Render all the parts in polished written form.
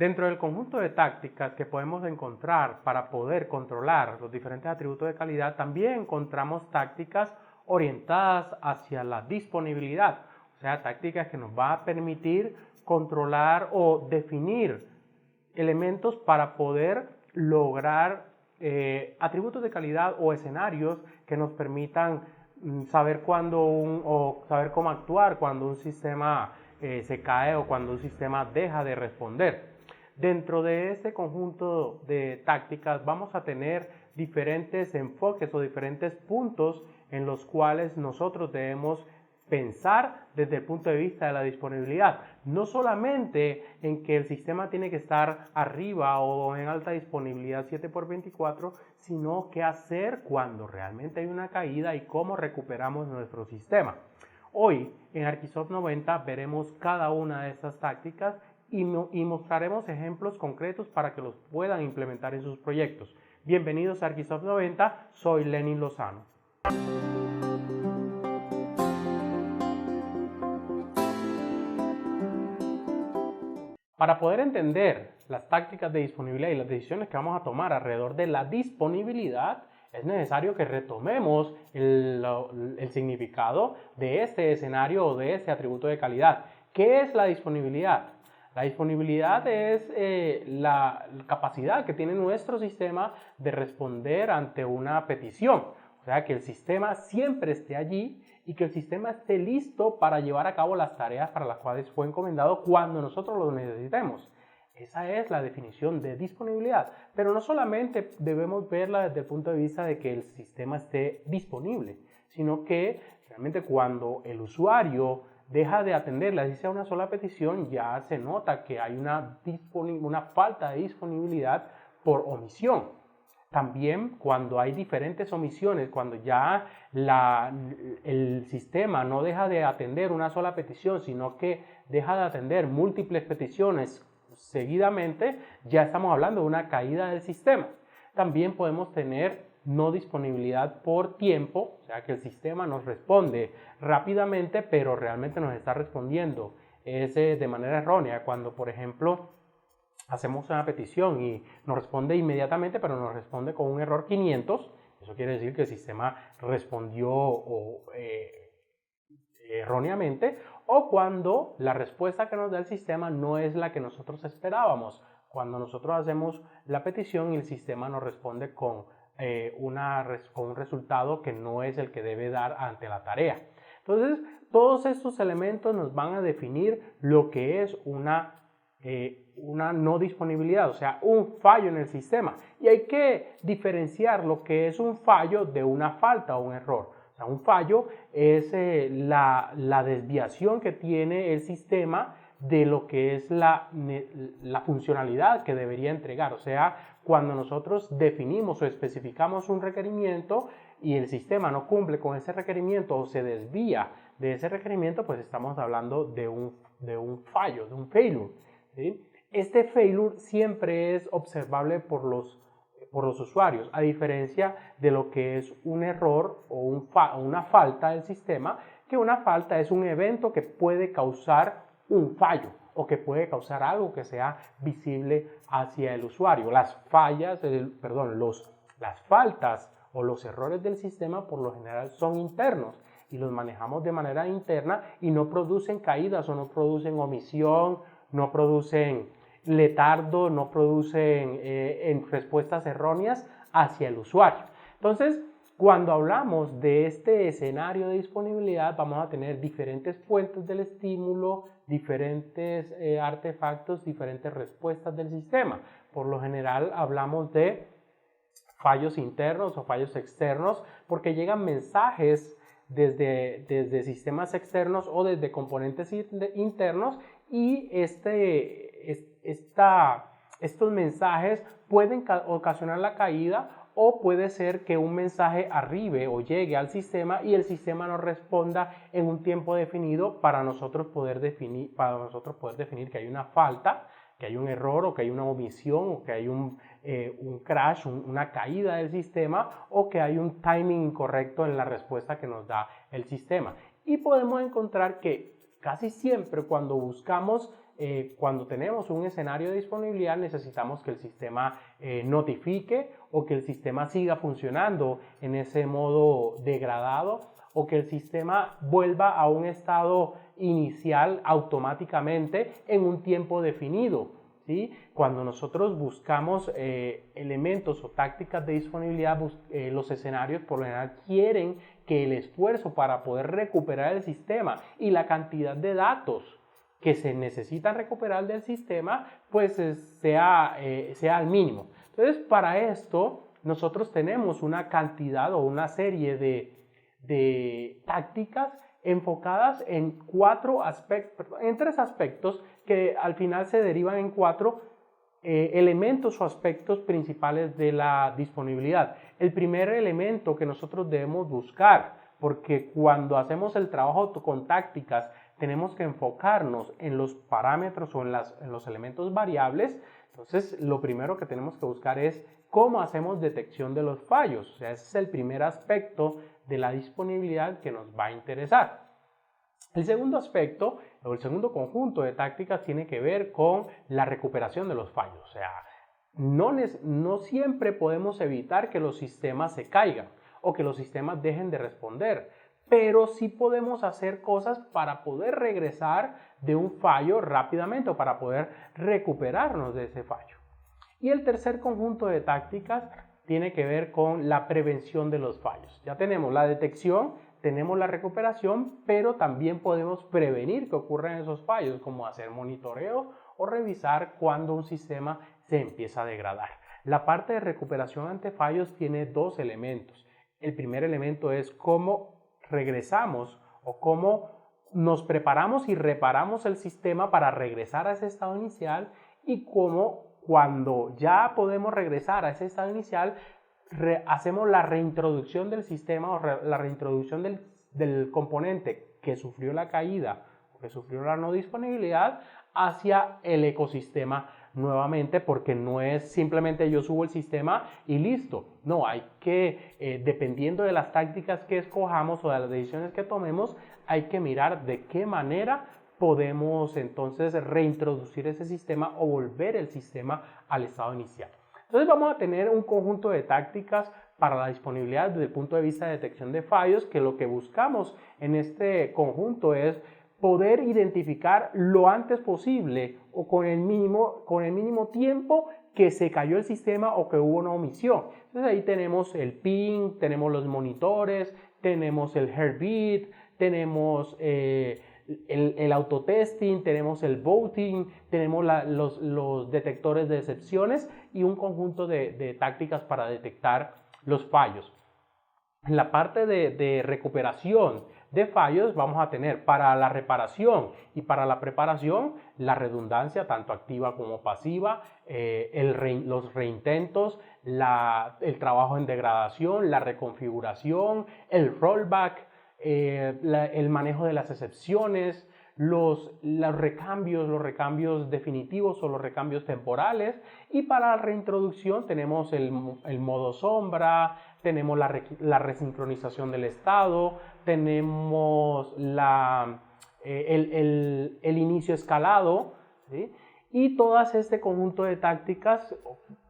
Dentro del conjunto de tácticas que podemos encontrar para poder controlar los diferentes atributos de calidad, también encontramos tácticas orientadas hacia la disponibilidad, o sea, tácticas que nos van a permitir controlar o definir elementos para poder lograr atributos de calidad o escenarios que nos permitan saber cuándo o saber cómo actuar cuando un sistema se cae o cuando un sistema deja de responder. Dentro de este conjunto de tácticas vamos a tener diferentes enfoques o diferentes puntos en los cuales nosotros debemos pensar desde el punto de vista de la disponibilidad, no solamente en que el sistema tiene que estar arriba o en alta disponibilidad 7x24, sino qué hacer cuando realmente hay una caída y cómo recuperamos nuestro sistema. Hoy en Archisoft 90 veremos cada una de estas tácticas y mostraremos ejemplos concretos para que los puedan implementar en sus proyectos. Bienvenidos a Archisoft 90, soy Lenin Lozano. Para poder entender las tácticas de disponibilidad y las decisiones que vamos a tomar alrededor de la disponibilidad, es necesario que retomemos el significado de este escenario o de este atributo de calidad. ¿Qué es la disponibilidad? La disponibilidad es la capacidad que tiene nuestro sistema de responder ante una petición. O sea, que el sistema siempre esté allí y que el sistema esté listo para llevar a cabo las tareas para las cuales fue encomendado cuando nosotros lo necesitemos. Esa es la definición de disponibilidad, pero no solamente debemos verla desde el punto de vista de que el sistema esté disponible, sino que realmente cuando el usuario deja de atenderle, así sea una sola petición, ya se nota que hay una falta de disponibilidad por omisión. También cuando hay diferentes omisiones, cuando ya el sistema no deja de atender una sola petición, sino que deja de atender múltiples peticiones seguidamente, ya estamos hablando de una caída del sistema. También podemos tener no disponibilidad por tiempo, o sea que el sistema nos responde rápidamente, pero realmente nos está respondiendo de manera errónea. Cuando, por ejemplo, hacemos una petición y nos responde inmediatamente, pero nos responde con un error 500, eso quiere decir que el sistema respondió erróneamente, o cuando la respuesta que nos da el sistema no es la que nosotros esperábamos. Cuando nosotros hacemos la petición y el sistema nos responde con un resultado que no es el que debe dar ante la tarea. Entonces, todos estos elementos nos van a definir lo que es una no disponibilidad, o sea, un fallo en el sistema. Y hay que diferenciar lo que es un fallo de una falta o un error. O sea, un fallo es la desviación que tiene el sistema de lo que es la funcionalidad que debería entregar. O sea, cuando nosotros definimos o especificamos un requerimiento y el sistema no cumple con ese requerimiento o se desvía de ese requerimiento, pues estamos hablando de un fallo, de un failure, ¿sí? Este failure siempre es observable por los usuarios, a diferencia de lo que es un error o una falta del sistema, que una falta es un evento que puede causar un fallo o que puede causar algo que sea visible hacia el usuario. Las faltas o los errores del sistema por lo general son internos y los manejamos de manera interna y no producen caídas o no producen omisión, no producen letardo, no producen respuestas erróneas hacia el usuario. Entonces, cuando hablamos de este escenario de disponibilidad, vamos a tener diferentes fuentes del estímulo, diferentes artefactos, diferentes respuestas del sistema. Por lo general hablamos de fallos internos o fallos externos porque llegan mensajes desde sistemas externos o desde componentes internos y estos mensajes pueden ocasionar la caída o puede ser que un mensaje arribe o llegue al sistema y el sistema no responda en un tiempo definido para nosotros poder definir que hay una falta, que hay un error o que hay una omisión o que hay un crash, una caída del sistema o que hay un timing incorrecto en la respuesta que nos da el sistema. Y podemos encontrar que casi siempre cuando buscamos cuando tenemos un escenario de disponibilidad necesitamos que el sistema notifique o que el sistema siga funcionando en ese modo degradado o que el sistema vuelva a un estado inicial automáticamente en un tiempo definido. ¿Sí? Cuando nosotros buscamos elementos o tácticas de disponibilidad, los escenarios por lo general quieren que el esfuerzo para poder recuperar el sistema y la cantidad de datos que se necesitan recuperar del sistema pues sea al mínimo. Entonces, para esto nosotros tenemos una cantidad o una serie de tácticas enfocadas en tres aspectos que al final se derivan en cuatro elementos o aspectos principales de la disponibilidad. El primer elemento que nosotros debemos buscar, porque cuando hacemos el trabajo con tácticas tenemos que enfocarnos en los parámetros o en los elementos variables. Entonces, lo primero que tenemos que buscar es cómo hacemos detección de los fallos. O sea, ese es el primer aspecto de la disponibilidad que nos va a interesar. El segundo aspecto o el segundo conjunto de tácticas tiene que ver con la recuperación de los fallos. O sea, no siempre podemos evitar que los sistemas se caigan o que los sistemas dejen de responder, pero sí podemos hacer cosas para poder regresar de un fallo rápidamente o para poder recuperarnos de ese fallo. Y el tercer conjunto de tácticas tiene que ver con la prevención de los fallos. Ya tenemos la detección, tenemos la recuperación, pero también podemos prevenir que ocurran esos fallos, como hacer monitoreo o revisar cuando un sistema se empieza a degradar. La parte de recuperación ante fallos tiene dos elementos. El primer elemento es cómo regresamos o cómo nos preparamos y reparamos el sistema para regresar a ese estado inicial y cómo cuando ya podemos regresar a ese estado inicial hacemos la reintroducción del sistema o la reintroducción del componente que sufrió la caída o que sufrió la no disponibilidad hacia el ecosistema nuevamente, porque no es simplemente yo subo el sistema y listo. No, hay que, dependiendo de las tácticas que escojamos o de las decisiones que tomemos, hay que mirar de qué manera podemos entonces reintroducir ese sistema o volver el sistema al estado inicial. Entonces vamos a tener un conjunto de tácticas para la disponibilidad desde el punto de vista de detección de fallos, que lo que buscamos en este conjunto es poder identificar lo antes posible o con el mínimo tiempo que se cayó el sistema o que hubo una omisión. Entonces ahí tenemos el ping, tenemos los monitores, tenemos el heartbeat, tenemos el autotesting, tenemos el voting, tenemos los detectores de excepciones y un conjunto de tácticas para detectar los fallos. En la parte de recuperación de fallos vamos a tener para la reparación y para la preparación la redundancia tanto activa como pasiva, los reintentos, el trabajo en degradación, la reconfiguración, el rollback, el manejo de las excepciones, los recambios definitivos o los recambios temporales, y para la reintroducción tenemos el modo sombra, tenemos la resincronización del estado, tenemos el inicio escalado, ¿sí? Y todas este conjunto de tácticas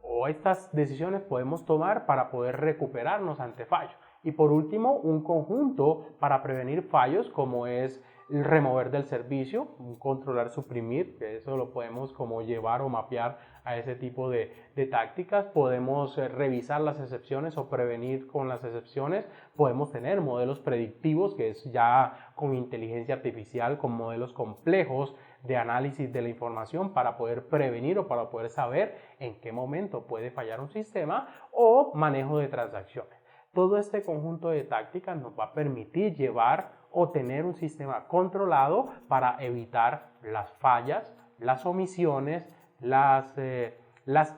o estas decisiones podemos tomar para poder recuperarnos ante fallos. Y por último, un conjunto para prevenir fallos como es el remover del servicio, un controlar, suprimir, que eso lo podemos como llevar o mapear a ese tipo de tácticas. Podemos revisar las excepciones o prevenir con las excepciones. Podemos tener modelos predictivos, que es ya con inteligencia artificial, con modelos complejos de análisis de la información para poder prevenir o para poder saber en qué momento puede fallar un sistema, o manejo de transacciones. Todo este conjunto de tácticas nos va a permitir llevar o tener un sistema controlado para evitar las fallas, las omisiones, las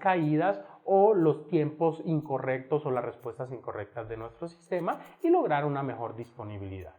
caídas o los tiempos incorrectos o las respuestas incorrectas de nuestro sistema y lograr una mejor disponibilidad.